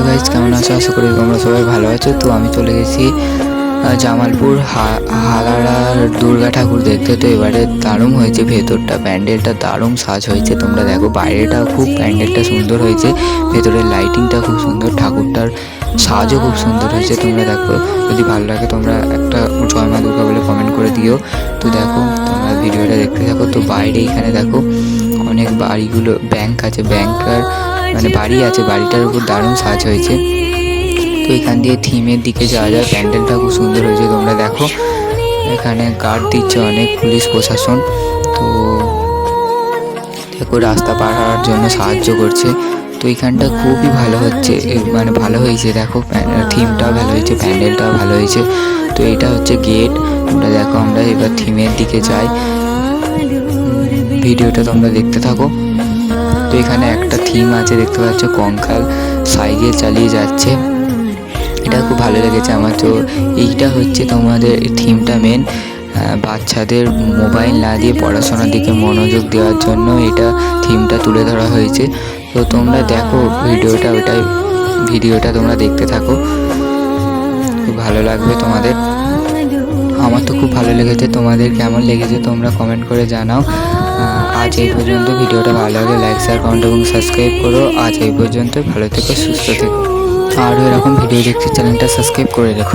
Hello guys, কেমন আছো? আশা করি তোমরা সবাই ভালো আছো। তো আমি চলে গেছি জামালপুর হালাড়ার দুর্গা ঠাকুর দেখতে। তো এবারে দারুণ হয়েছে, ভেতরটা প্যান্ডেলটা দারুণ সাজ হয়েছে। তোমরা দেখো, বাইরেটা খুব প্যান্ডেলটা সুন্দর হয়েছে, ভেতরের লাইটিংটা খুব সুন্দর, ঠাকুরটার সাজও খুব সুন্দর হয়েছে। তোমরা দেখো, যদি ভালো লাগে তোমরা একটা জয় মা দুর্গা বলে কমেন্ট করে দিও। তো দেখো, তোমরা ভিডিওটা দেখতে থাকো। তো বাইরে এখানে দেখো অনেক বাড়িগুলো, ব্যাংক আছে, ব্যাংকার মানে বাড়ি আছে, বাড়িটার উপর দারুণ সাজ হয়েছে। তো এখান দিয়ে থিমের দিকে যাওয়া যায়, প্যান্ডেলটা খুব সুন্দর হয়েছে। তোমরা দেখো, এখানে গার্ড দিচ্ছে অনেক পুলিশ প্রশাসন। তো দেখো, রাস্তা পার হওয়ার জন্য সাহায্য করছে। তো এখানটা খুবই ভালো হচ্ছে, মানে ভালো হয়েছে। দেখো, থিমটাও ভালো হয়েছে, প্যান্ডেলটাও ভালো হয়েছে। তো এটা হচ্ছে গেট। তোমরা দেখো, আমরা এবার থিমের দিকে যাই, ভিডিওটা তোমরা দেখতে থাকো। তো এখানে একটা থিম আছে, দেখতে পাচ্ছ, কঙ্কাল সাইকেল চালিয়ে যাচ্ছে, এটা খুব ভালো লেগেছে আমার। তো এইটা হচ্ছে তোমাদের থিমটা মেন, বাচ্চাদের মোবাইল না দিয়ে পড়াশোনার দিকে মনোযোগ দেওয়ার জন্য এটা থিমটা তুলে ধরা হয়েছে। তো তোমরা দেখো ভিডিওটা তোমরা দেখতে থাকো, খুব ভালো লাগবে তোমাদের। আমার তো খুব ভালো লেগেছে, তোমাদের কেমন লেগেছে তোমরা কমেন্ট করে জানাও। আজ এই পর্যন্ত। ভিডিওটা ভালো লাগলে লাইক, শেয়ার, কমেন্ট এবং সাবস্ক্রাইব করো। আজ এই পর্যন্ত, ভালো থেকো, সুস্থ থেকো। আরও এরকম ভিডিও দেখতে চ্যানেলটা সাবস্ক্রাইব করে রেখো।